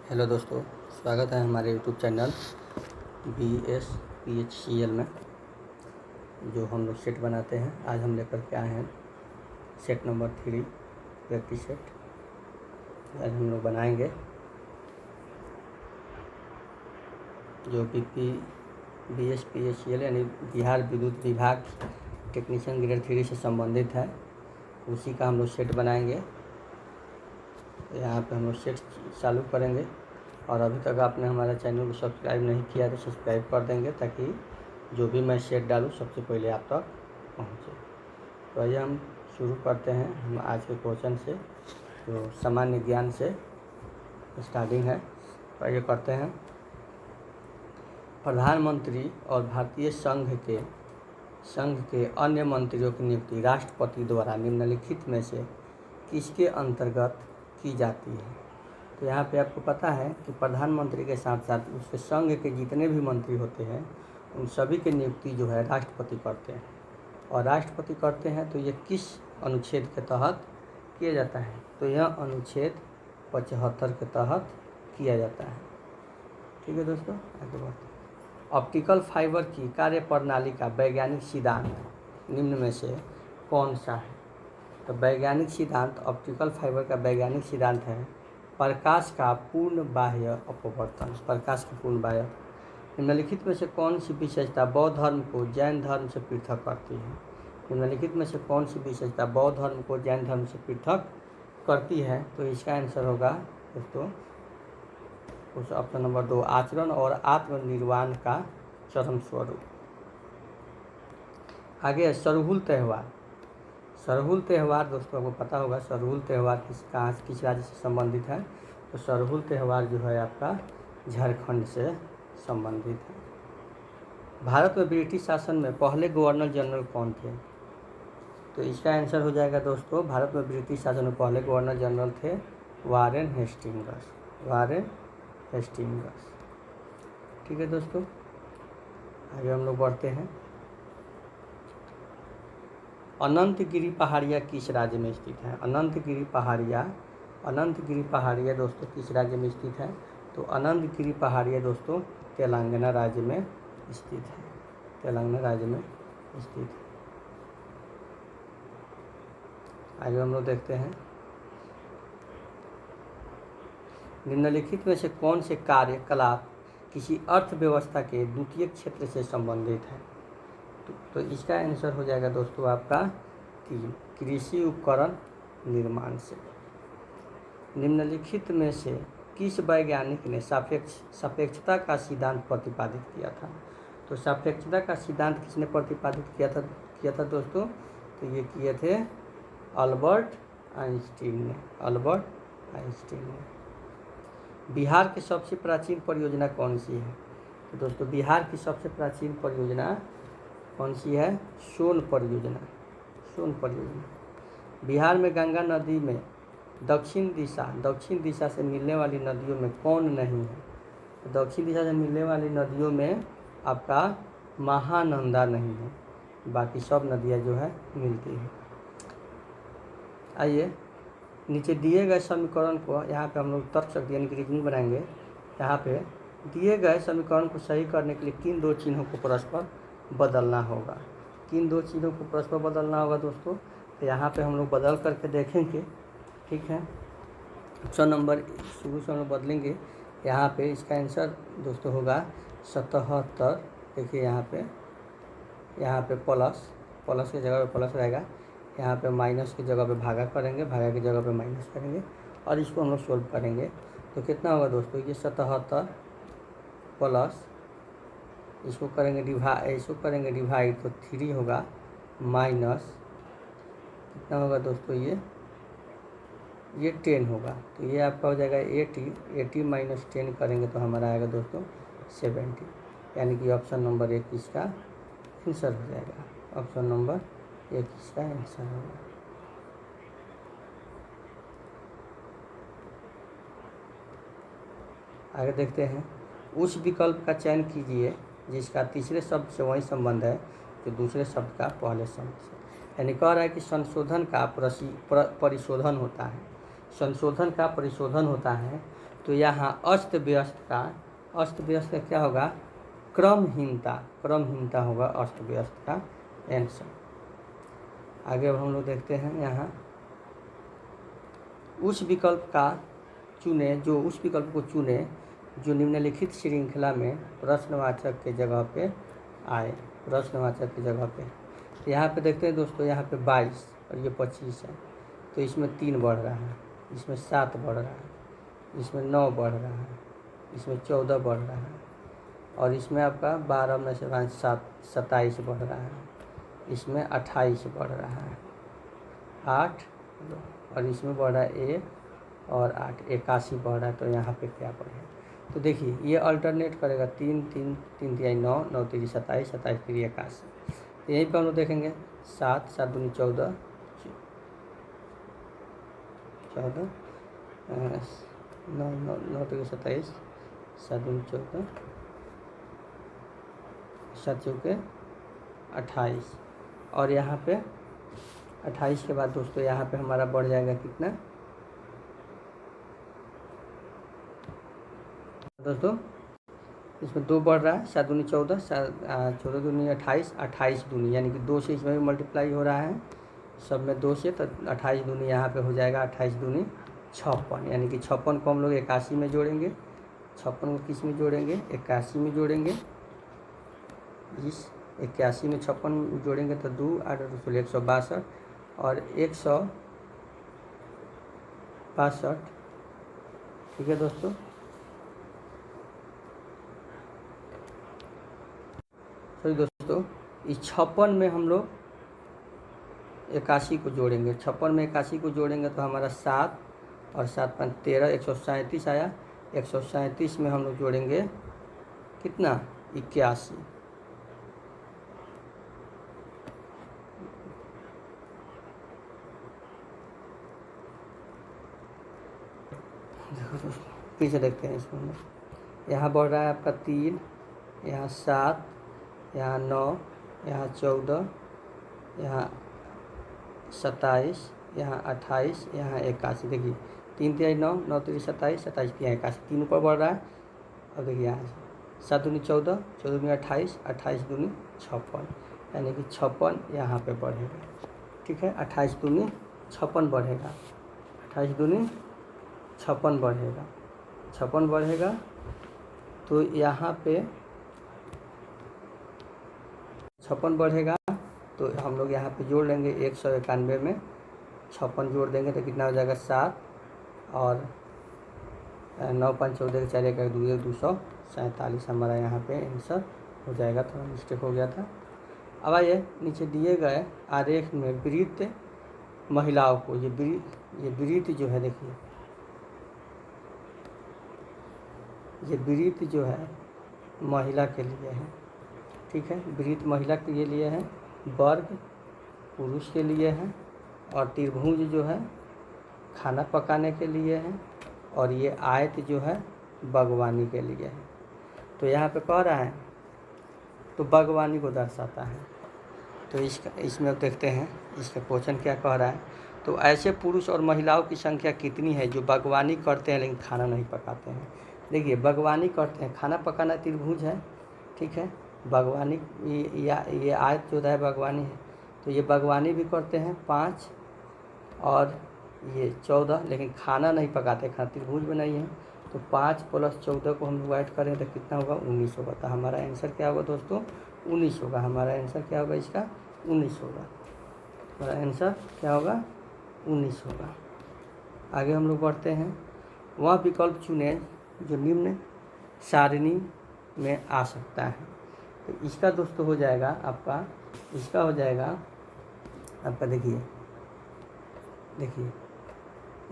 Hello दोस्तों, स्वागत है हमारे यूट्यूब चैनल BSPHCL में। जो हम लोग सेट बनाते हैं, आज हम लेकर के आए हैं सेट नंबर 3 व्यक्ति सेट। आज हम लोग बनाएंगे जो BSPHCL यानी बिहार विद्युत विभाग टेक्नीशियन ग्रेड 3 से संबंधित है, उसी का हम लोग सेट बनाएंगे। यहाँ पे हम लोग सेट चालू करेंगे और अभी तक आपने हमारा चैनल को सब्सक्राइब नहीं किया तो सब्सक्राइब कर देंगे, ताकि जो भी मैं सेट डालूँ सबसे पहले आप तक पहुँचे। तो आइए हम शुरू करते हैं हम आज के क्वेश्चन से, जो सामान्य ज्ञान से स्टार्टिंग है। तो आइए करते हैं। प्रधानमंत्री और भारतीय संघ के अन्य मंत्रियों की नियुक्ति राष्ट्रपति द्वारा निम्नलिखित में से किसके अंतर्गत की जाती है। तो यहाँ पे आपको पता है कि प्रधानमंत्री के साथ साथ उसके संघ के जितने भी मंत्री होते हैं उन सभी की नियुक्ति जो है राष्ट्रपति करते हैं। और राष्ट्रपति करते हैं तो ये किस अनुच्छेद के तहत किया जाता है, तो यह अनुच्छेद 75 के तहत किया जाता है। ठीक है दोस्तों, आगे बढ़ते हैं। ऑप्टिकल फाइबर की कार्यप्रणाली का वैज्ञानिक सिद्धांत निम्न में से कौन सा है। तो वैज्ञानिक सिद्धांत ऑप्टिकल फाइबर का वैज्ञानिक सिद्धांत है प्रकाश का पूर्ण बाह्य अपवर्तन। प्रकाश का पूर्ण बाह्य। निम्नलिखित में से कौन सी विशेषता बौद्ध धर्म को जैन धर्म से पृथक करती है। निम्नलिखित में से कौन सी विशेषता बौद्ध धर्म को जैन धर्म से पृथक करती है। तो इसका आंसर होगा दोस्तों उस ऑप्शन नंबर 2, आचरण और आत्मनिर्वाण का चरम स्वरूप। आगे सरहुल त्यौहार। सरहुल त्यौहार दोस्तों आपको पता होगा सरहुल त्यौहार किस राज्य से संबंधित है। तो सरहुल त्यौहार जो है आपका झारखंड से संबंधित है। भारत में ब्रिटिश शासन में पहले गवर्नर जनरल कौन थे। तो इसका आंसर हो जाएगा दोस्तों, भारत में ब्रिटिश शासन में पहले गवर्नर जनरल थे वारेन हेस्टिंग्स। Warren Hastings. ठीक है दोस्तों, आगे हम लोग बढ़ते हैं। अनंतगिरी पहाड़ियाँ किस राज्य में स्थित है। अनंतगिरी पहाड़ियाँ दोस्तों किस राज्य में स्थित है। तो अनंतगिरी पहाड़ियाँ दोस्तों तेलंगाना राज्य में स्थित है। तेलंगाना राज्य में स्थित है। आगे हम लोग देखते हैं। निम्नलिखित में से कौन से कार्यकलाप किसी अर्थव्यवस्था के द्वितीय क्षेत्र से संबंधित है। तो इसका आंसर हो जाएगा दोस्तों आपका 3, कृषि उपकरण निर्माण से। निम्नलिखित में से किस वैज्ञानिक ने सापेक्षता का सिद्धांत प्रतिपादित किया था। तो सापेक्षता का सिद्धांत किसने प्रतिपादित किया था दोस्तों। तो ये किए थे अल्बर्ट आइंस्टीन ने। बिहार की सबसे प्राचीन परियोजना कौन सी है। तो दोस्तों बिहार की सबसे प्राचीन परियोजना कौन सी है। सोन परियोजना। बिहार में गंगा नदी में दक्षिण दिशा से मिलने वाली नदियों में कौन नहीं है। तो दक्षिण दिशा से मिलने वाली नदियों में आपका महानंदा नहीं है, बाकी सब नदियाँ जो है मिलती हैं। आइए नीचे दिए गए समीकरण को यहाँ पे हम लोग तर्क शक्ति यानी कि रीजनिंग बनाएंगे। यहाँ पे दिए गए समीकरण को सही करने के लिए किन दो चिन्हों को परस्पर बदलना होगा। दोस्तों। तो यहाँ पे हम लोग बदल करके देखेंगे। ठीक है, ऑप्शन नंबर शुरू से हम लोग बदलेंगे। यहाँ पे इसका आंसर दोस्तों होगा 77। देखिए यहाँ पे प्लस की जगह पे प्लस रहेगा, यहाँ पे माइनस की जगह पे भागा करेंगे, भागा की जगह पे माइनस करेंगे और इसको हम लोग सोल्व करेंगे। तो कितना होगा दोस्तों, ये 77 प्लस इसको करेंगे डिवाइड तो 3 होगा, माइनस कितना होगा दोस्तों, ये 10 होगा। तो ये आपका हो जाएगा 80 माइनस 10 करेंगे तो हमारा आएगा दोस्तों 70, यानी कि ऑप्शन नंबर 1 इसका आंसर हो जाएगा। ऑप्शन नंबर 1 इसका आंसर होगा। आगे देखते हैं। उस विकल्प का चयन कीजिए जिसका तीसरे शब्द से वही संबंध है जो दूसरे शब्द का पहले शब्द से। यानी कह रहा है कि संशोधन का परिशोधन होता है। तो यहाँ अस्त व्यस्त का क्या होगा, क्रमहीनता होगा अस्त व्यस्त का आंसर। आगे अब हम लोग देखते हैं यहाँ उस विकल्प को चुने जो निम्नलिखित श्रृंखला में प्रश्नवाचक के जगह पे आए। तो यहाँ पे देखते हैं दोस्तों, यहाँ पे 22 और ये 25 है, तो इसमें 3 बढ़ रहा है, इसमें 7 बढ़ रहा है, इसमें 9 बढ़ रहा है, इसमें 14 बढ़ रहा है, और इसमें आपका 12 में से 27 बढ़ रहा है, इसमें 28 बढ़ रहा है, 8 और इसमें बढ़ रहा है 1 और 8, 81 बढ़ रहा है। तो यहाँ पे क्या बढ़ेगा, तो देखिए ये अल्टरनेट करेगा, 3 3 3 3 9 9 3 27 27 3 81। तो यहीं पर हम लोग देखेंगे 7 7 दूनी 14 9 9 9 3 27 7 दूनी 14 7 चौके 28, और यहाँ पे 28 के बाद दोस्तों यहाँ पे हमारा बढ़ जाएगा कितना दोस्तों, इसमें 2 बढ़ रहा है, 7 दूनी 14 14 दूनी 28 28 दूनी, यानी कि 2 से इसमें भी मल्टीप्लाई हो रहा है सब में 2 से, तो 28 दूनी यहाँ पे हो जाएगा 28 दूनी 56, यानी कि 56 को हम लोग 81 में जोड़ेंगे, 56 को किस में जोड़ेंगे, 81 में जोड़ेंगे। इस 81 में 56 जोड़ेंगे तो 2 8 16 162 और 162, ठीक है दोस्तों। सॉरी दोस्तों, इस 56 में हम लोग 81 को जोड़ेंगे, 56 में 81 को जोड़ेंगे तो हमारा 7 और 7 5 13 137 आया। 137 में हम लोग जोड़ेंगे कितना, 81, देखो दोस्तों पीछे देखते हैं इसमें, यहाँ बढ़ रहा है आपका 3, यहाँ 7, यहाँ 9, यहाँ 14, यहाँ 27, यहाँ 28, यहाँ 81। देखिए 3 3 9 9 3 27 27 3 81, 3 ऊपर बढ़ रहा है। अब देखिए यहाँ से 7 दूनी 14 14 दूनी 28 28 दूनी 56, यानी कि 56 यहाँ पे बढ़ेगा, ठीक है। 28 दूनी 56 बढ़ेगा, 28 दूनी 56 बढ़ेगा, 56 बढ़ेगा। तो यहाँ पे 56 बढ़ेगा, तो हम लोग यहाँ पे जोड़ लेंगे 191 में 56 जोड़ देंगे तो कितना हो जाएगा 7 और 9 5 14 4 1 2 247 हमारा यहाँ पे आंसर हो जाएगा। थोड़ा मिस्टेक हो गया था। अब आइए नीचे दिए गए आरेख में वृत्त महिलाओं को, ये वृत्त जो है, देखिए ये वृत्त जो है महिला के लिए है, ठीक है। वृत्त महिला के लिए है, वर्ग पुरुष के लिए है, और त्रिभुज जो है खाना पकाने के लिए है, और ये आयत जो है बागवानी के लिए है। तो यहाँ पे कह रहा है तो बागवानी को दर्शाता है। तो इसमें देखते हैं इसका क्वेश्चन क्या कह रहा है। तो ऐसे पुरुष और महिलाओं की संख्या कितनी है जो बागवानी करते हैं लेकिन खाना नहीं पकाते हैं। देखिए बागवानी करते हैं, खाना पकाना त्रिभुज है, ठीक है। बागवानी ये आयत जो है बागवानी है, तो ये बागवानी भी करते हैं 5 और ये 14, लेकिन खाना नहीं पकाते, खाना त्रिभुज में नहीं है। तो 5 + 14 को हम लोग ऐड करें तो कितना होगा, 19 होगा। तो हमारा आंसर क्या होगा दोस्तों, 19 होगा। हमारा आंसर क्या होगा, इसका 19 होगा। हमारा आंसर क्या होगा, 19 होगा। आगे हम लोग बढ़ते हैं। वह विकल्प चुनें जो निम्न सारणी में आ सकता है। तो इसका दोस्तों हो जाएगा आपका, इसका हो जाएगा आपका, देखिए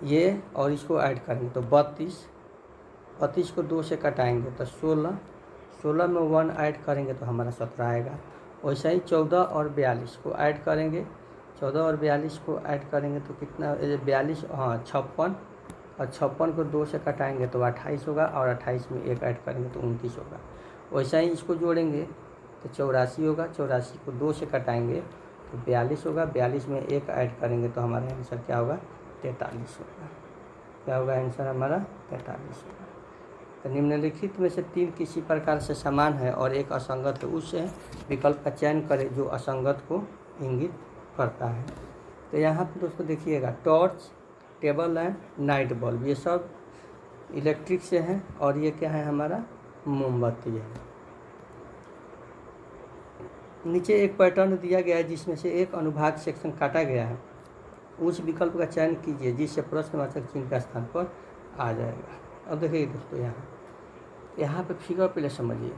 ये और इसको ऐड करेंगे तो 32 को 2 से कटाएंगे तो 16 में 1 ऐड करेंगे तो हमारा 17 आएगा। वैसे ही 14 और 42 को ऐड करेंगे, 14 और 42 को ऐड करेंगे तो कितना, 42 हाँ 56, और 56 को 2 से कटाएंगे तो 28 होगा, और 28 में 1 ऐड करेंगे तो 29 होगा। वैसा ही इसको जोड़ेंगे तो 84 होगा, 84 को 2 से कटाएंगे तो 42 होगा, 42 में 1 ऐड करेंगे तो हमारा आंसर क्या होगा, 43 होगा। क्या होगा आंसर हमारा, 43 होगा। तो निम्नलिखित में से 3 किसी प्रकार से समान है और एक असंगत है, उस विकल्प का चयन करें जो असंगत को इंगित करता है। तो यहाँ पे दोस्तों देखिएगा, torch, table lamp, night bulb, ये सब इलेक्ट्रिक से हैं और ये क्या है, हमारा मोमबत्ती है। नीचे एक पैटर्न दिया गया है जिसमें से एक अनुभाग सेक्शन काटा गया है, उस विकल्प का चयन कीजिए जिससे प्रश्नवाचक चिन्ह का स्थान पर आ जाएगा। अब देखिए दोस्तों, यहाँ पे फिगर पहले समझिए,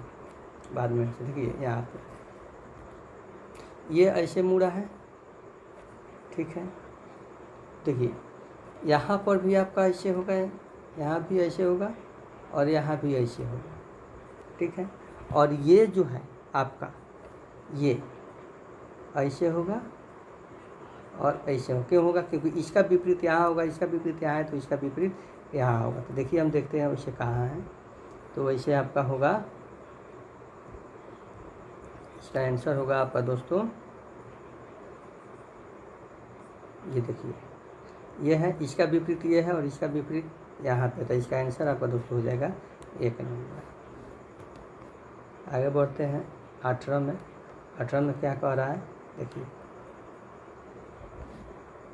बाद में देखिए यहाँ पे ये ऐसे मुड़ा है, ठीक है। देखिए यहाँ पर भी आपका ऐसे होगा, यहाँ भी ऐसे होगा और यहाँ भी ऐसे होगा, ठीक है। और ये जो है आपका, ये ऐसे होगा और ऐसे होगा। क्यों होगा? क्योंकि इसका विपरीत यहाँ होगा, इसका विपरीत यहाँ है, तो इसका विपरीत यहाँ होगा। तो देखिए हम देखते हैं वैसे कहाँ है, तो वैसे आपका होगा, इसका आंसर होगा आपका दोस्तों, ये देखिए ये है, इसका विपरीत ये है और इसका विपरीत यहाँ पे, तो इसका आंसर आपका दोस्तों हो जाएगा 1 नंबर। आगे बढ़ते हैं 18 में। 18 में क्या कह रहा है, देखिए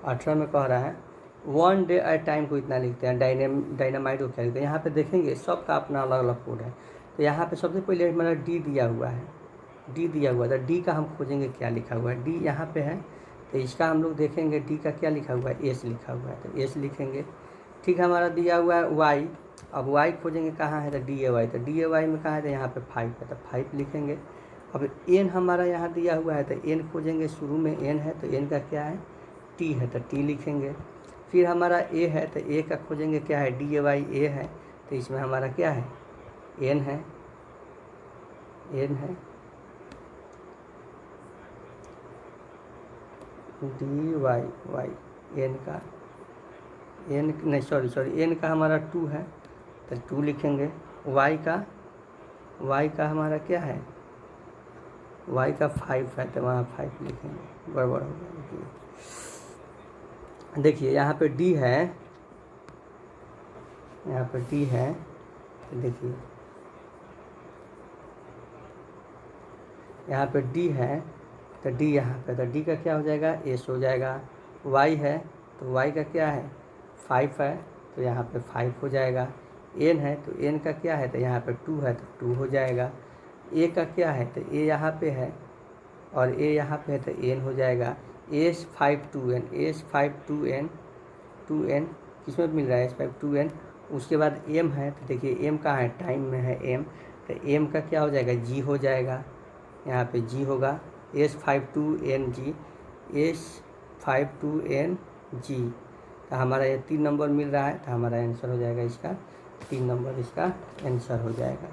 18 में कह रहा है 1 डे एट टाइम को इतना लिखते हैं, डायनामाइट को क्या लिखते हैं। यहाँ पे देखेंगे सबका अपना अलग अलग कोड है। तो यहाँ पे सबसे पहले हमारा डी दिया हुआ है, डी दिया हुआ है, तो डी का हम खोजेंगे क्या लिखा हुआ है, डी यहाँ पे है, तो इसका हम लोग देखेंगे डी का क्या लिखा हुआ है, एस लिखा हुआ है, तो एस लिखेंगे। ठीक है, हमारा दिया हुआ है वाई, अब वाई खोजेंगे कहाँ है, तो डी ए वाई, तो डी ए वाई में कहाँ है, तो यहाँ पे 5 है, तो 5 लिखेंगे। अब एन हमारा यहाँ दिया हुआ है, तो एन खोजेंगे, शुरू में एन है, तो एन का क्या है, टी है, तो टी लिखेंगे। फिर हमारा ए है, तो ए का खोजेंगे क्या है, डी ए वाई ए है, तो इसमें हमारा क्या है, एन है, एन है, डी वाई वाई, एन का, एन नहीं सॉरी एन का हमारा 2 है, तो 2 लिखेंगे। वाई का हमारा क्या है, वाई का 5 है, तो वहाँ 5 लिखेंगे, गड़बड़ हो गया। देखिए यहाँ पे डी है, यहाँ पर डी है, तो देखिए यहाँ पे डी है, तो डी यहाँ पे, तो डी का क्या हो जाएगा, एस हो जाएगा। वाई है, तो वाई का क्या है, 5 है, तो यहाँ पे 5 हो जाएगा। एन है, तो एन का क्या है, तो यहाँ पे 2 है, तो 2 हो जाएगा। ए का क्या है, तो ए यहाँ पे है और ए यहाँ पे है, तो एन हो जाएगा। S 5 2n, S 5 2n, 2n किसमें मिल रहा है, एस 5 2n। उसके बाद एम है, तो देखिए एम कहाँ है, टाइम में है एम, तो एम का क्या हो जाएगा, जी हो जाएगा, यहाँ पे जी होगा। एस 5 2n जी, एस 5 2n जी, तो हमारा ये 3 नंबर मिल रहा है, तो हमारा आंसर हो जाएगा इसका 3 नंबर, इसका आंसर हो जाएगा।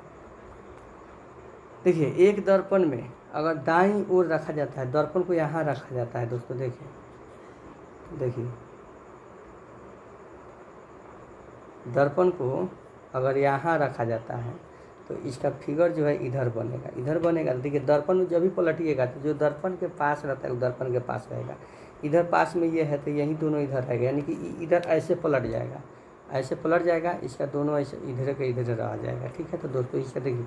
देखिए एक दर्पण में अगर दाईं ओर रखा जाता है, दर्पण को यहाँ रखा जाता है दोस्तों, देखिए दर्पण को अगर यहाँ रखा जाता है तो इसका फिगर जो है इधर बनेगा। देखिए दर्पण जब भी पलटिएगा तो जो दर्पण के पास रहता है वो दर्पण के पास रहेगा। इधर पास में ये है तो यही दोनों इधर रहेगा, यानी कि इधर ऐसे पलट जाएगा, इसका दोनों ऐसे इधर के इधर रह जाएगा। ठीक है, तो दोस्तों इसका देखिए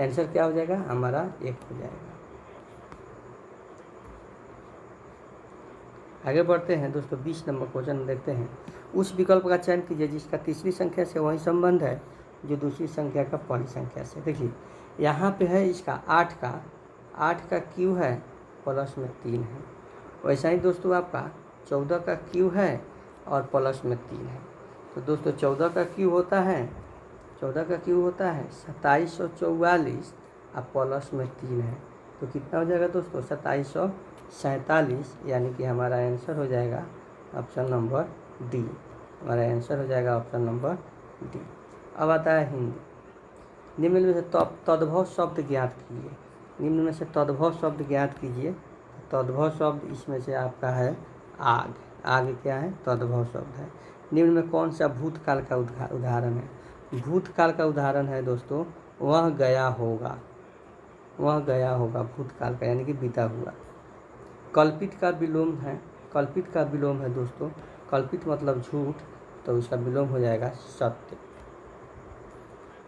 आंसर क्या हो जाएगा, हमारा 1 हो जाएगा। आगे बढ़ते हैं दोस्तों, 20 नंबर क्वेश्चन देखते हैं। उस विकल्प का चयन कीजिए जिसका तीसरी संख्या से वही संबंध है जो दूसरी संख्या का पहली संख्या से। देखिए यहाँ पे है इसका 8 का क्यू है प्लस में 3 है। वैसा ही दोस्तों आपका 14 का क्यू है और प्लस में 3 है। तो दोस्तों 14 का क्यू होता है 2744 और प्लस में 3 है, तो कितना हो जाएगा दोस्तों 2747, यानी कि हमारा आंसर हो जाएगा ऑप्शन नंबर डी। हमारा आंसर हो जाएगा ऑप्शन नंबर डी। अब आता है हिंदी। निम्न में से तद्भव शब्द ज्ञात कीजिए। तद्भव शब्द इसमें से आपका है आग क्या है, तद्भव शब्द है। निम्न में कौन सा भूतकाल का उदाहरण है? भूतकाल का उदाहरण है दोस्तों वह गया होगा, भूतकाल का यानी कि बीता हुआ। कल्पित का विलोम है दोस्तों, कल्पित मतलब झूठ, तो उसका विलोम हो जाएगा सत्य।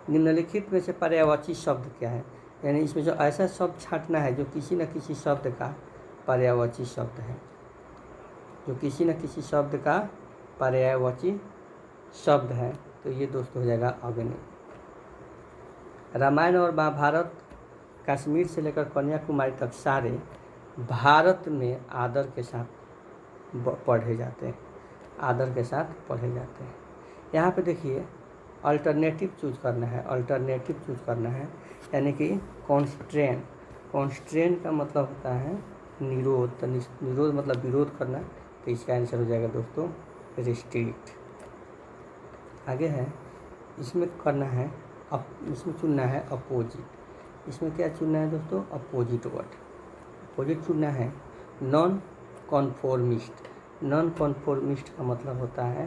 निम्नलिखित में से पर्यायवाची शब्द क्या है, यानी इसमें जो ऐसा शब्द छांटना है जो किसी न किसी शब्द का पर्यायवाची शब्द है, जो किसी न किसी शब्द का पर्यायवाची शब्द है। तो ये दोस्तों हो जाएगा अग्नि। रामायण और महाभारत कश्मीर से लेकर कन्याकुमारी तक सारे भारत में आदर के साथ पढ़े जाते हैं, आदर के साथ पढ़े जाते हैं। यहाँ पे देखिए अल्टरनेटिव चूज करना है, अल्टरनेटिव चूज करना है, यानी कि कॉन्स्ट्रेन। कॉन्स्ट्रेन का मतलब होता है निरोध, तो निरोध मतलब विरोध करना, तो इसका आंसर हो जाएगा दोस्तों रिस्ट्रिक्ट। आगे है, इसमें करना है इसमें चुनना है अपोजिट। इसमें क्या चुनना है दोस्तों, अपोजिट वर्ड। अपोजिट चुनना है नॉन कॉन्फॉर्मिस्ट। नॉन कॉन्फॉर्मिस्ट का मतलब होता है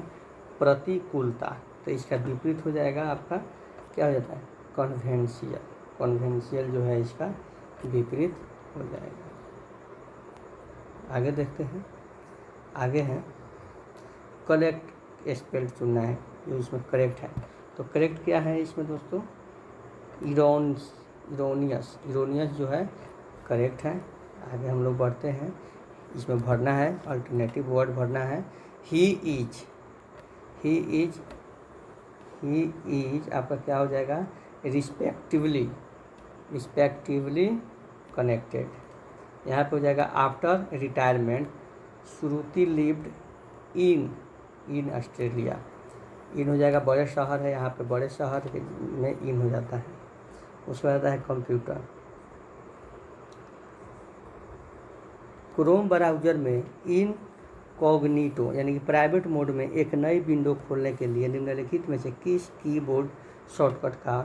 प्रतिकूलता, तो इसका विपरीत हो जाएगा आपका क्या हो जाता है, कन्वेंशियल। कन्वेंशियल जो है इसका विपरीत हो जाएगा। आगे देखते हैं, आगे है करेक्ट स्पेल्ड चुनना है जो इसमें करेक्ट है। तो करेक्ट क्या है इसमें दोस्तों, इरोनियस। इरोनियस जो है करेक्ट है। आगे हम लोग बढ़ते हैं, इसमें भरना है अल्टरनेटिव वर्ड भरना है ही इज। ही इज आपका क्या हो जाएगा, रिस्पेक्टिवली कनेक्टेड। यहाँ पे हो जाएगा after retirement Shruti lived in Australia. इन हो जाएगा बड़े शहर है, यहाँ पे बड़े शहर में इन हो जाता है। उसके बाद आता है कंप्यूटर। क्रोम ब्राउज़र में इनकॉग्निटो यानी कि प्राइवेट मोड में एक नई विंडो खोलने के लिए निम्नलिखित में से किस कीबोर्ड शॉर्टकट का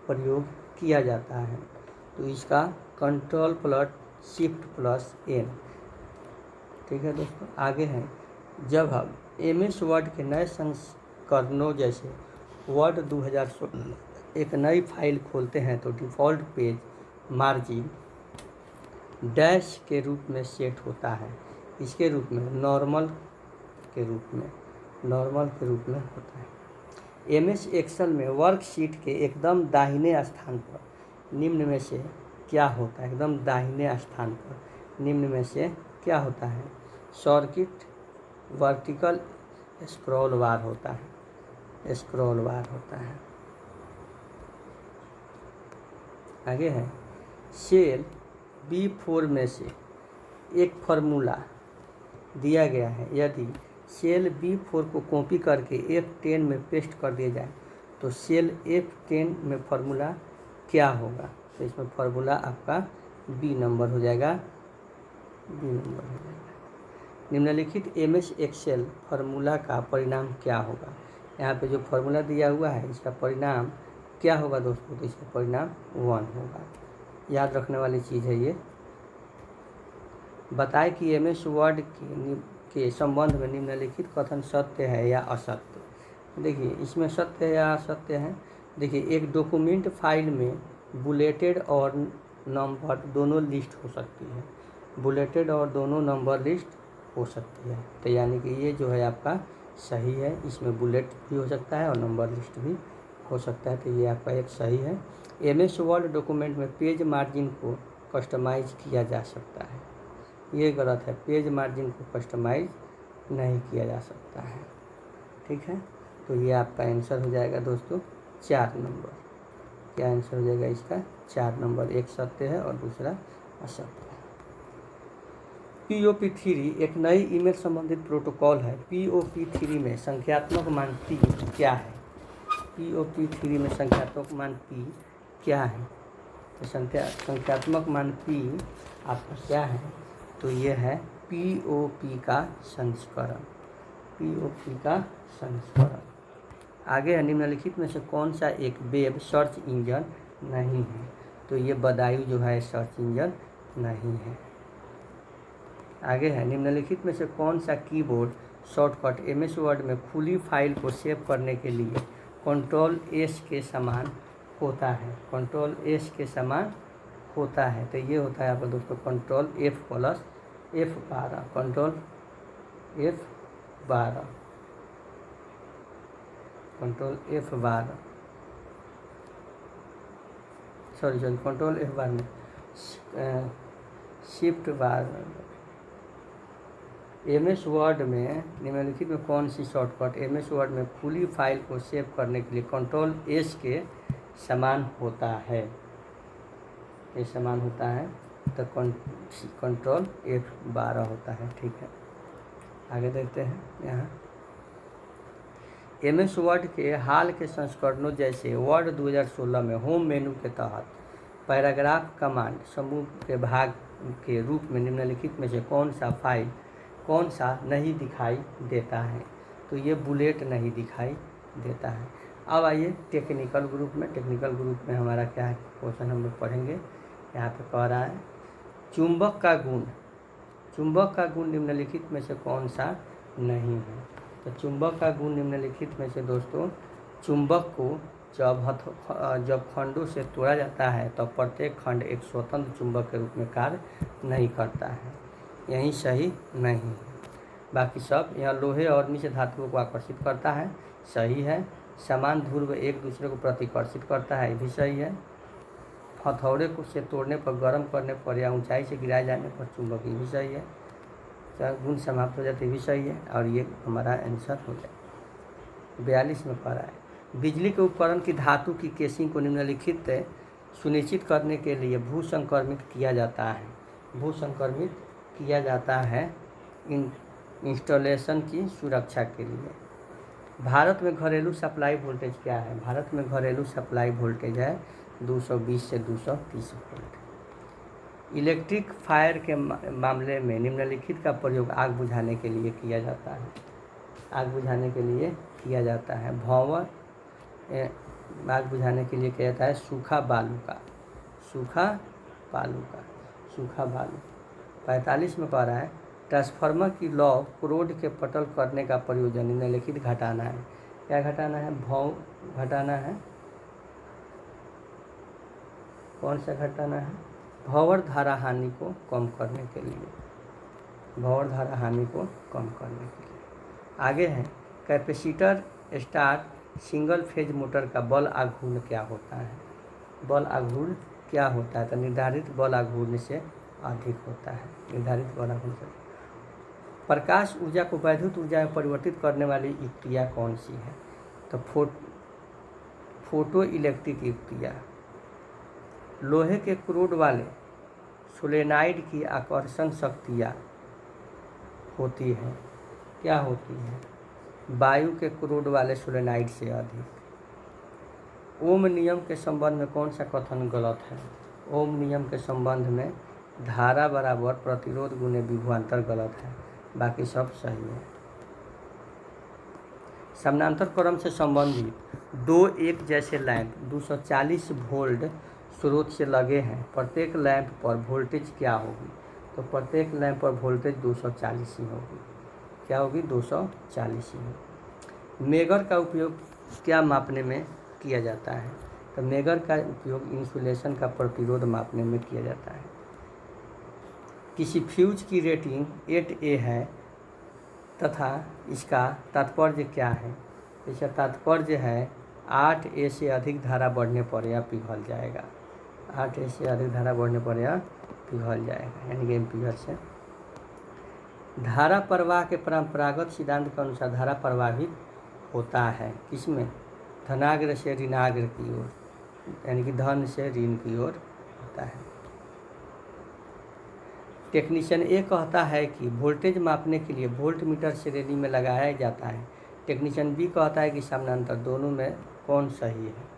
प्रयोग किया जाता है। तो इसका Ctrl+Shift+N। ठीक है दोस्तों, आगे है, जब हम MS वर्ड के नए संस्करणों जैसे वर्ड 2016 एक नई फाइल खोलते हैं तो डिफ़ॉल्ट पेज मार्जिन डैश के रूप में सेट होता है। इसके रूप में नॉर्मल के रूप में होता है। MS एक्सेल में वर्कशीट के एकदम दाहिने स्थान पर निम्न में से क्या होता है, एकदम दाहिने स्थान पर निम्न में से क्या होता है, सर्किट वर्टिकल स्क्रॉल बार होता है। आगे है, सेल B4 में से एक फार्मूला दिया गया है, यदि सेल B4 को कॉपी करके F10 में पेस्ट कर दिया जाए तो सेल F10 में फार्मूला क्या होगा। तो इसमें फार्मूला आपका B नंबर हो जाएगा, निम्नलिखित MS एक्सेल फार्मूला का परिणाम क्या होगा। यहाँ पे जो फार्मूला दिया हुआ है इसका परिणाम क्या होगा दोस्तों, तो इसका परिणाम 1 होगा। याद रखने वाली चीज़ है ये। बताएं कि MS वर्ड के संबंध में निम्नलिखित कथन सत्य है या असत्य। देखिए इसमें सत्य है या असत्य है। देखिए एक डॉक्यूमेंट फाइल में बुलेटेड और नंबर दोनों लिस्ट हो सकती है, बुलेटेड और दोनों नंबर लिस्ट हो सकती है। तो यानी कि ये जो है आपका सही है, इसमें बुलेट भी हो सकता है और नंबर लिस्ट भी हो सकता है, तो ये आपका एक सही है। MS वर्ड डॉक्यूमेंट में पेज मार्जिन को कस्टमाइज किया जा सकता है, ये गलत है, पेज मार्जिन को कस्टमाइज नहीं किया जा सकता है। ठीक है, तो ये आपका आंसर हो जाएगा दोस्तों 4 नंबर। क्या आंसर हो जाएगा इसका 4 नंबर, एक सत्य है और दूसरा असत्य है। POP3 एक नई ईमेल संबंधित प्रोटोकॉल है। POP3 में संख्यात्मक मान P क्या है। POP3 में संख्यात्मक मान P क्या है, तो संख्यात्मक मान P आपका क्या है, तो ये है POP का संस्करण, POP का संस्करण। आगे है, निम्नलिखित में से कौन सा एक वेब सर्च इंजन नहीं है। तो ये बदायूं जो है सर्च इंजन नहीं है। आगे है, निम्नलिखित में से कौन सा कीबोर्ड शॉर्टकट MS वर्ड में खुली फाइल को सेव करने के लिए Ctrl+S के समान होता है, Ctrl+S के समान होता है। तो ये होता है आपका दोस्तों Ctrl+F+F12, Ctrl+F12, Ctrl+F12। Control F बार में शिफ्ट बार। MS वर्ड में निम्नलिखित में कौन सी शॉर्टकट MS वर्ड में खुली फाइल को सेव करने के लिए कंट्रोल S के समान होता है? ये समान होता है तो कंट्रोल F12 होता है। ठीक है, आगे देखते हैं। यहाँ MS वर्ड के हाल के संस्करणों जैसे वर्ड 2016 में होम मेनू के तहत पैराग्राफ कमांड समूह के भाग के रूप में निम्नलिखित में से कौन सा नहीं दिखाई देता है? तो ये बुलेट नहीं दिखाई देता है। अब आइए टेक्निकल ग्रुप में हमारा क्या है क्वेश्चन हम लोग पढ़ेंगे। यहाँ पे कह रहा है चुंबक का गुण निम्नलिखित में से कौन सा नहीं है? तो चुंबक का गुण निम्नलिखित में से दोस्तों, चुंबक को जब खंडों से तोड़ा जाता है तो प्रत्येक खंड एक स्वतंत्र चुंबक के रूप में कार्य नहीं करता है। यही सही नहीं है। बाकी सब यहाँ लोहे और निश्च धातुओं को आकर्षित करता है, सही है। समान ध्रुव एक दूसरे को प्रतिकर्षित करता है, ये भी सही है। हथौड़े को से तोड़ने पर, गर्म करने पर या ऊंचाई से गिराए जाने पर चुंबक, ये भी सही है। गुण समाप्त हो जाते भी सही है और ये हमारा आंसर हो जाए। 42 में कह रहा है बिजली के उपकरण की धातु की केसिंग को निम्नलिखित सुनिश्चित करने के लिए भूसंक्रमित किया जाता है इंस्टॉलेशन की सुरक्षा के लिए। भारत में घरेलू सप्लाई वोल्टेज क्या है? भारत में घरेलू सप्लाई वोल्टेज है 220 से 230 वोल्ट। इलेक्ट्रिक फायर के मामले में निम्नलिखित का प्रयोग आग बुझाने के लिए किया जाता है। भंवर आग बुझाने के लिए किया जाता है सूखा बालू। 45 में कह रहा है ट्रांसफार्मर की लौ क्रोड के पटल करने का प्रयोजन निम्नलिखित घटाना है। क्या घटाना है? घटाना है। कौन सा घटाना है? भंवर धारा हानि को कम करने के लिए। आगे है capacitor star single phase motor का बल आघूर्ण क्या होता है? तो निर्धारित बल आघूर्ण से अधिक होता है। प्रकाश ऊर्जा को वैद्युत ऊर्जा में परिवर्तित करने वाली युक्तियाँ कौन सी है? तो फोटो इलेक्ट्रिक युक्तियाँ। लोहे के क्रोड वाले सोलेनाइड की आकर्षण शक्तियाँ होती हैं, क्या होती हैं? वायु के क्रोड वाले सोलेनाइड से अधिक। ओम नियम के संबंध में कौन सा कथन गलत है? ओम नियम के संबंध में धारा बराबर प्रतिरोध गुणे विभवांतर गलत है, बाकी सब सही है। समानांतर क्रम से संबंधित दो एक जैसे लैंप 240 वोल्ट स्रोत से लगे हैं, प्रत्येक लैंप पर वोल्टेज क्या होगी? तो प्रत्येक लैंप पर वोल्टेज 240 ही होगी। क्या होगी? 240 ही होगी। मेगर का उपयोग क्या मापने में किया जाता है? तो मेगर का उपयोग इंसुलेशन का प्रतिरोध मापने में किया जाता है। किसी फ्यूज की रेटिंग 8A है तथा इसका तात्पर्य क्या है? इसका तात्पर्य है 8A से अधिक धारा बढ़ने पर यह पिघल जाएगा। 8A से अधिक धारा बढ़ने पर यह पिघल जाएगा, यानी कि एम्पीयर से। धारा प्रवाह के परंपरागत सिद्धांत के अनुसार धारा प्रवाहित होता है किसमें? धनाग्र से ऋणाग्र की ओर, यानी कि धन से ऋण की ओर होता है। टेक्नीशियन ए कहता है कि वोल्टेज मापने के लिए वोल्ट मीटर श्रेणी में लगाया जाता है। टेक्नीशियन बी कहता है कि समानांतर, दोनों में कौन सही है?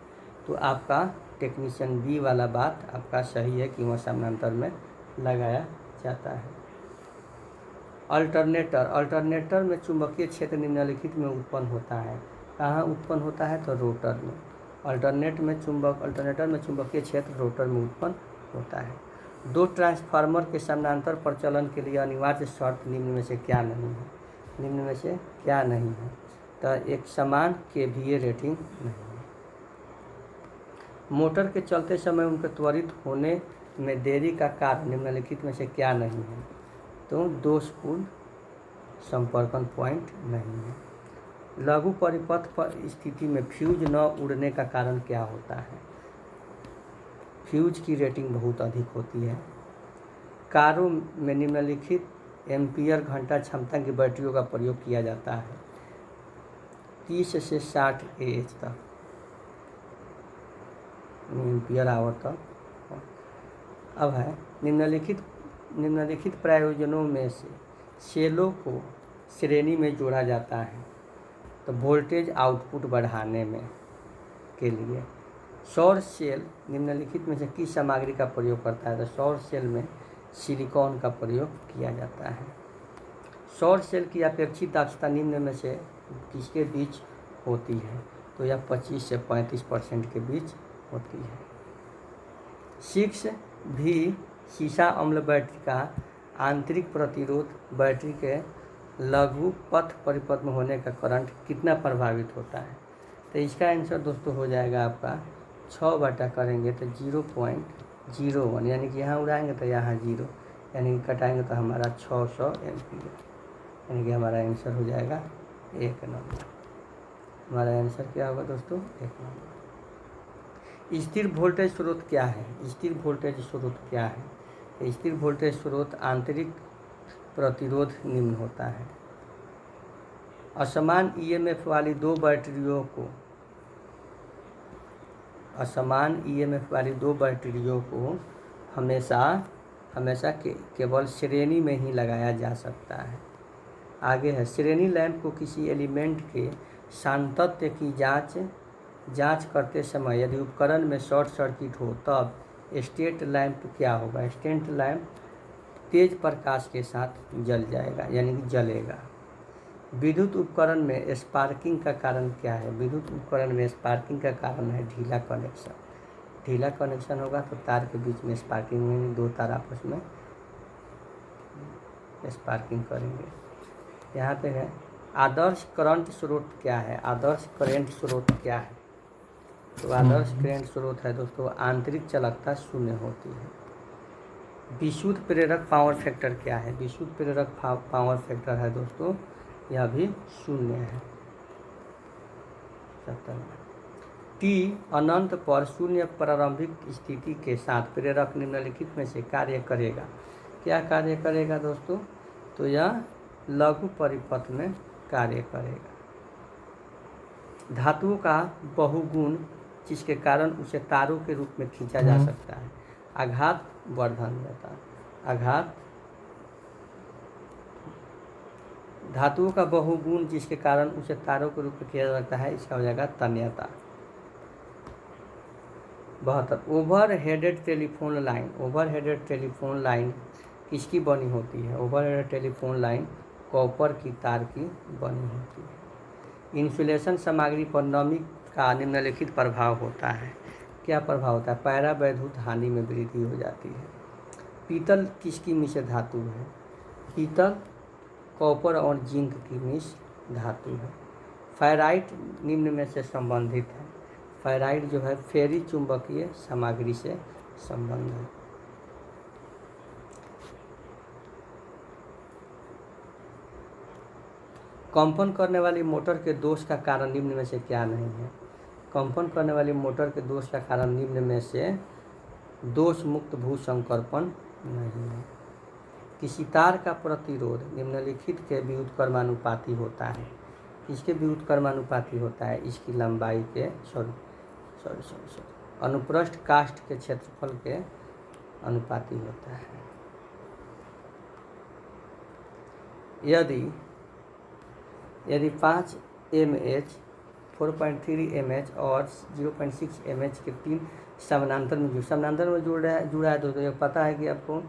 तो आपका टेक्नीशियन बी वाला बात आपका सही है कि वह समानांतर में लगाया जाता है। अल्टरनेटर में चुंबकीय क्षेत्र निम्नलिखित में उत्पन्न होता है। कहाँ उत्पन्न होता है? तो रोटर में। अल्टरनेटर में चुंबकीय क्षेत्र रोटर में उत्पन्न होता है। दो ट्रांसफार्मर के समानांतर प्रचलन के लिए अनिवार्य शर्त निम्न में से क्या नहीं है? तो एक समान KVA रेटिंग नहीं है। मोटर के चलते समय उनके त्वरित होने में देरी का कारण निम्नलिखित में से क्या नहीं है? तो दोषपूर्ण संपर्कन पॉइंट नहीं है। लघु परिपथ पर स्थिति में फ्यूज न उड़ने का कारण क्या होता है? फ्यूज की रेटिंग बहुत अधिक होती है। कारों में निम्नलिखित एम्पियर घंटा क्षमता की बैटरियों का प्रयोग किया जाता है। 30 से 60 AH तक, एम्पियर आवर तक। अब है निम्नलिखित प्रयोजनों में से सेलों को श्रेणी में जोड़ा जाता है तो वोल्टेज आउटपुट बढ़ाने में के लिए। सौर सेल निम्नलिखित में से किस सामग्री का प्रयोग करता है? तो सौर सेल में सिलिकॉन का प्रयोग किया जाता है। सौर सेल की अपेक्षित दक्षता निम्न में से किसके बीच होती है? तो यह 25 से 35% के बीच होती है। 6 भी सीसा अम्ल बैटरी का आंतरिक प्रतिरोध बैटरी के लघु पथ परिपथ में होने का करंट कितना प्रभावित होता है? तो इसका आंसर दोस्तों हो जाएगा आपका 6 बटा करेंगे तो 0.01, यानी कि यहाँ उड़ाएंगे तो यहाँ 0, यानी कि कटाएंगे तो हमारा 600 एम्पीयर, यानी कि हमारा आंसर हो जाएगा 1 नंबर। हमारा आंसर क्या होगा दोस्तों? 1 नंबर। स्थिर वोल्टेज स्रोत क्या है? स्थिर वोल्टेज स्रोत क्या है? स्थिर वोल्टेज स्रोत आंतरिक प्रतिरोध निम्न होता है। असमान ईएमएफ वाली दो बैटरियों को हमेशा केवल श्रेणी में ही लगाया जा सकता है। आगे है, श्रेणी लैंप को किसी एलिमेंट के सातत्य की जांच करते समय यदि उपकरण में शॉर्ट सर्किट हो तब स्टेट लैंप क्या होगा? स्टेट लैंप तेज प्रकाश के साथ जल जाएगा, यानी कि जलेगा। विद्युत उपकरण में स्पार्किंग का कारण क्या है? विद्युत उपकरण में स्पार्किंग का कारण है ढीला कनेक्शन। ढीला कनेक्शन होगा तो तार के बीच में स्पार्किंग होगी, दो तार आपस में स्पार्किंग करेंगे। यहाँ पे है, आदर्श करंट स्रोत क्या है? आदर्श करंट स्रोत क्या है? तो आदर्श करंट स्रोत है दोस्तों, आंतरिक चालकता 0 होती है। विशुद्ध प्रेरक पावर फैक्टर क्या है? विशुद्ध प्रेरक पावर फैक्टर है दोस्तों, यह भी 0 है। T अनंत पर 0 प्रारंभिक स्थिति के साथ प्रेरक निम्नलिखित में से कार्य करेगा। क्या कार्य करेगा दोस्तों? तो यह लघु परिपथ में कार्य करेगा। धातुओं का बहुगुण जिसके कारण उसे तारों के रूप में खींचा जा सकता है। आघात वर्धन रहता है। आघात, धातुओं का बहुगुण जिसके कारण उसे तारों के रूप में किया जा सकता है, इसका हो जाएगा तन्यता। 72 ओवरहेडेड टेलीफोन लाइन किसकी बनी होती है? ओवरहेडेड टेलीफोन लाइन कॉपर की तार की बनी होती है। इंसुलेशन सामग्री पर नमी का निम्नलिखित प्रभाव होता है। क्या प्रभाव होता है? पैरावैद्युत हानि में वृद्धि हो जाती है। पीतल किसकी मिश्र धातु है? पीतल कॉपर और जिंक की मिश्र धातु है। फेराइट निम्न में से संबंधित है। फेराइट जो है फेरी चुंबकीय सामग्री से संबंध है। कंपन करने वाली मोटर के दोष का कारण निम्न में से क्या नहीं है? कंपन करने वाली मोटर के दोष का कारण निम्न में से दोष मुक्त भू संकर्पण नहीं है। किसी तार का प्रतिरोध निम्नलिखित के व्युत्क्रमानुपाती होता है। किसके व्युत्क्रमानुपाती होता है? इसकी लंबाई के अनुप्रस्थ काष्ठ के क्षेत्रफल के अनुपाती होता है। यदि 5 mH, 4.3 mH और 0.6 mH के 3 समानांतर में जुड़ा है दोस्तों, ये पता है कि आपको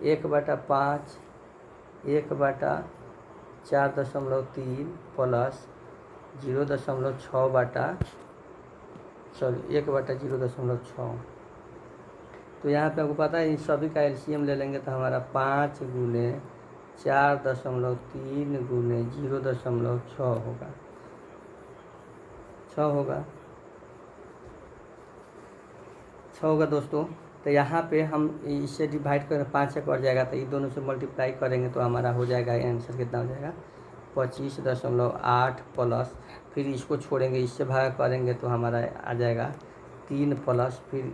1/5 1/4.3 प्लस 1/0.6। तो यहाँ पे आपको पता है इन सभी का एलसीएम ले लेंगे तो हमारा 5 गुने 4.3 गुने 0.6 होगा। 6 होगा दोस्तों। तो यहाँ पे हम इससे डिवाइड करें, 5 एक और जाएगा तो ये दोनों से मल्टीप्लाई करेंगे तो हमारा हो जाएगा आंसर कितना हो जाएगा? 25.8 प्लस, फिर इसको छोड़ेंगे, इससे भाग करेंगे तो हमारा आ जाएगा 3 प्लस, फिर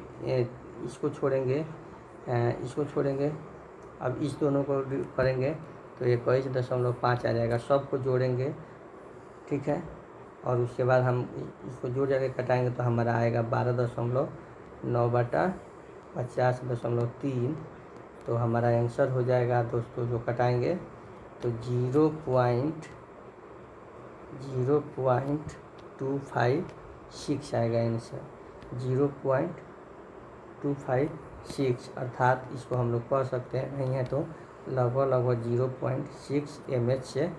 इसको छोड़ेंगे, इसको छोड़ेंगे, अब इस दोनों को करेंगे तो 21.5 आ जाएगा। सबको जोड़ेंगे, ठीक है, और उसके बाद हम इसको जोड़ जाके कटाएंगे तो हमारा आएगा 12.9/50.3। तो हमारा आंसर हो जाएगा दोस्तों, जो कटाएंगे तो 0.256 आएगा आंसर, 0.256, अर्थात इसको हम लोग कह सकते हैं, नहीं है तो लगभग 0.6 mH से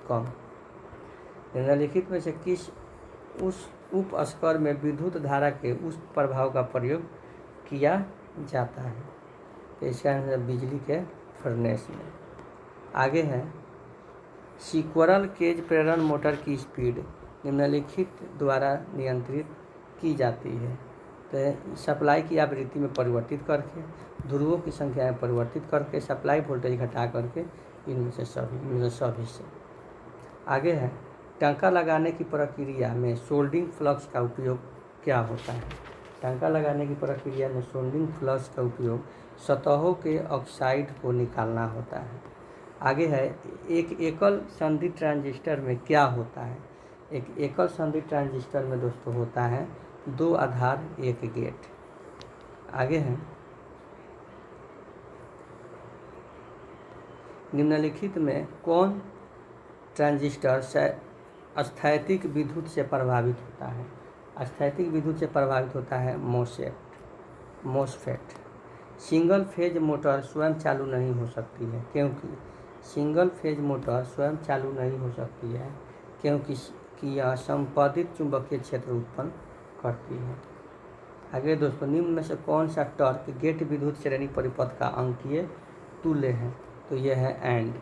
कम। निम्नलिखित में से किस उस उपस्कर में विद्युत धारा के उस प्रभाव का प्रयोग किया जाता है? तो इसका आंसर बिजली के फर्नेस में। आगे है, सिक्वरल केज प्रेरण मोटर की स्पीड निम्नलिखित द्वारा नियंत्रित की जाती है। तो सप्लाई की आवृत्ति में परिवर्तित करके, ध्रुवों की संख्या में परिवर्तित करके, सप्लाई वोल्टेज घटा करके, इनमें से सभी से। आगे है, टांका लगाने की प्रक्रिया में सोल्डिंग फ्लक्स का उपयोग क्या होता है? टांका लगाने की प्रक्रिया में सोल्डिंग फ्लक्स का उपयोग सतहों के ऑक्साइड को निकालना होता है। आगे है, एक एकल संधि ट्रांजिस्टर में क्या होता है? एक एकल संधि ट्रांजिस्टर में दोस्तों होता है 2 आधार 1 गेट। आगे है, निम्नलिखित में कौन ट्रांजिस्टर स्थैतिक विद्युत से प्रभावित होता है? स्थैतिक विद्युत से प्रभावित होता है मोसफेट। सिंगल फेज मोटर स्वयं चालू नहीं हो सकती है, क्योंकि सिंगल फेज मोटर स्वयं चालू नहीं हो सकती है क्योंकि यह संपादित चुंबकीय क्षेत्र उत्पन्न करती है। आगे दोस्तों, निम्न में से कौन सा टॉर्क गेट विद्युत श्रेणी परिपथ का अंकीय तुल्य है? तो यह है एंड।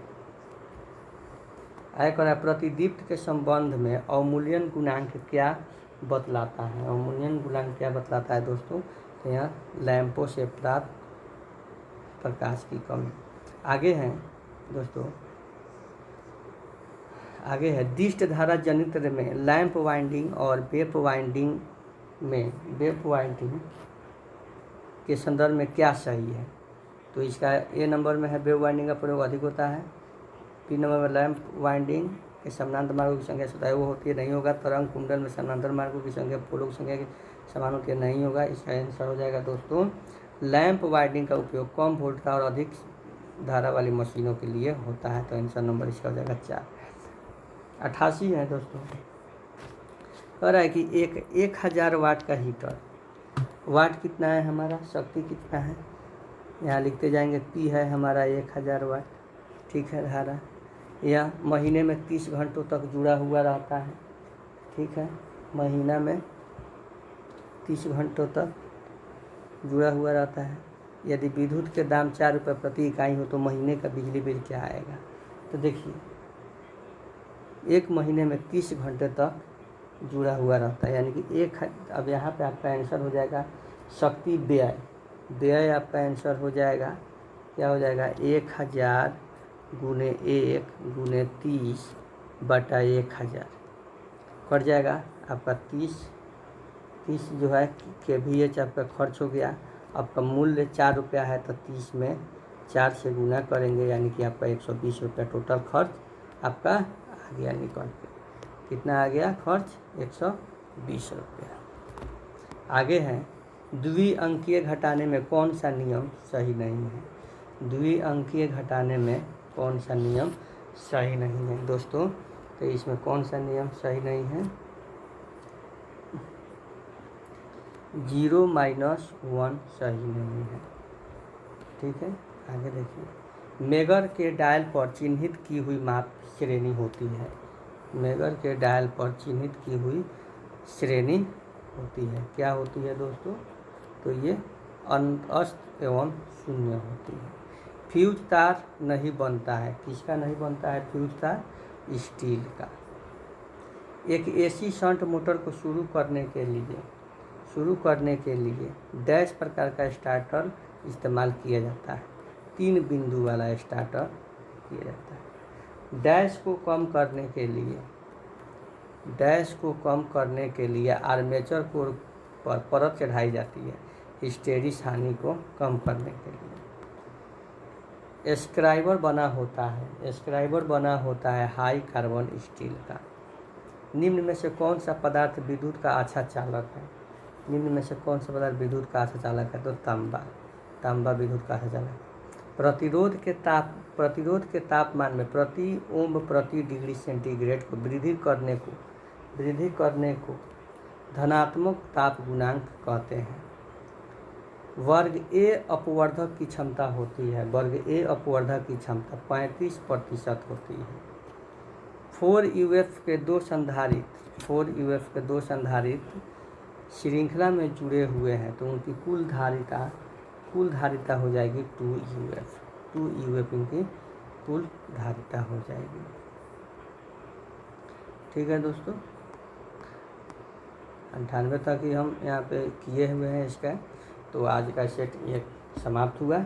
आगे प्रतिदीप्त के संबंध में अवमूल्यन गुणांक क्या बतलाता है? अवमूल्यन गुणांक क्या बतलाता है दोस्तों? तो यहाँ लैंपों से प्राप्त प्रकाश की कमी। आगे हैं दोस्तों, आगे है, दिष्ट धारा जनित्र में लैंप वाइंडिंग और वेव वाइंडिंग के संदर्भ में क्या सही है? तो इसका ए नंबर में है, वेव वाइंडिंग का प्रयोग अधिक होता है। बी नंबर में लैंप वाइंडिंग के समानांतर मार्गों की संख्या सदैव वो होती है, नहीं होगा। तरंग कुंडल में समानांतर मार्गों की संख्या पोलों की संख्या के समान होती है, नहीं होगा। इसका आंसर हो जाएगा दोस्तों, लैंप वाइंडिंग का उपयोग कम वोल्ट का और अधिक धारा वाली मशीनों के लिए होता है। तो आंसर नंबर इसका हो जाएगा 4। 88 है दोस्तों, कह रहा है कि 1000 वाट का हीटर, वाट कितना है हमारा, शक्ति कितना है, यहाँ लिखते जाएंगे। पी है हमारा 1000 वाट, ठीक है, धारा। यह महीने में 30 घंटों तक जुड़ा हुआ रहता है, ठीक है, महीना में 30 घंटों तक जुड़ा हुआ रहता है। यदि विद्युत के दाम 4 रुपये प्रति इकाई हो तो महीने का बिजली बिल क्या आएगा? तो देखिए, एक महीने में 30 घंटे तक जुड़ा हुआ रहता है, यानी कि अब यहाँ पे आपका आंसर हो जाएगा शक्ति व्यय आपका आंसर हो जाएगा, क्या हो जाएगा, 1000 गुने 1 गुने 30 बटा 1000 कट जाएगा आपका 30 जो है kVH आपका खर्च हो गया। आपका मूल्य 4 रुपया है तो 30 में 4 से गुना करेंगे, यानी कि आपका 120 रुपया टोटल खर्च आपका आ गया निकल के। कितना आ गया खर्च? 120 रुपया। आगे है, द्विअंकीय घटाने में कौन सा नियम सही नहीं है? द्विअंकीय घटाने में कौन सा नियम सही नहीं है दोस्तों? तो इसमें कौन सा नियम सही नहीं है? 0-1 सही नहीं है, ठीक है। आगे देखिए, मेगर के डायल पर चिन्हित की हुई माप श्रेणी होती है। मेगर के डायल पर चिन्हित की हुई श्रेणी होती है, क्या होती है दोस्तों? तो ये अस्त एवं शून्य होती है। फ्यूज तार नहीं बनता है, किसका नहीं बनता है फ्यूज तार? स्टील का। एक एसी शंट मोटर को शुरू करने के लिए डैश प्रकार का स्टार्टर इस्तेमाल किया जाता है। 3 बिंदु वाला स्टार्टर किया जाता है। डैश को कम करने के लिए आर्मेचर कोर पर परत चढ़ाई जाती है। हिस्टेरिस हानि को कम करने के लिए। स्क्राइबर बना होता है हाई कार्बन स्टील का। निम्न में से कौन सा पदार्थ विद्युत का अच्छा चालक है? निम्न में से कौन सा पदार्थ विद्युत का अच्छा चालक है? तो तांबा विद्युत का अच्छा चालक है। प्रतिरोध के तापमान में प्रति ओम प्रति डिग्री सेंटीग्रेड को वृद्धि करने को धनात्मक ताप गुणांक कहते हैं। वर्ग ए अपवर्धक की क्षमता होती है। वर्ग ए अपवर्धक की क्षमता 35% होती है। 4UF के दो संधारित्र श्रृंखला में जुड़े हुए हैं तो उनकी कुल धारिता हो जाएगी 2UF इनकी कुल धारिता हो जाएगी। ठीक है दोस्तों, 98 तक ही हम यहाँ पे किए हुए हैं इसका। तो आज का सेट ये समाप्त हुआ,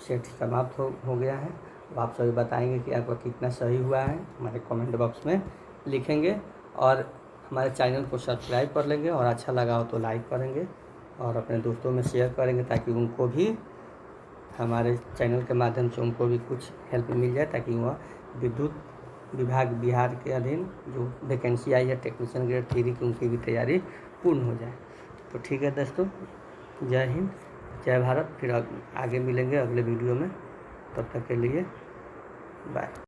सेट समाप्त हो गया है। अब आप सभी बताएंगे कि आपका कितना सही हुआ है, हमारे कमेंट बॉक्स में लिखेंगे और हमारे चैनल को सब्सक्राइब कर लेंगे और अच्छा लगा हो तो लाइक करेंगे और अपने दोस्तों में शेयर करेंगे ताकि उनको भी हमारे चैनल के माध्यम से उनको भी कुछ हेल्प मिल जाए, ताकि वह विद्युत विभाग बिहार के अधीन जो वैकेंसी आई है टेक्नीशियन ग्रेड 3 की उनकी भी तैयारी पूर्ण हो जाए। तो ठीक है दोस्तों, जय हिंद, जय भारत। फिर आगे मिलेंगे अगले वीडियो में, तब तक के लिए बाय।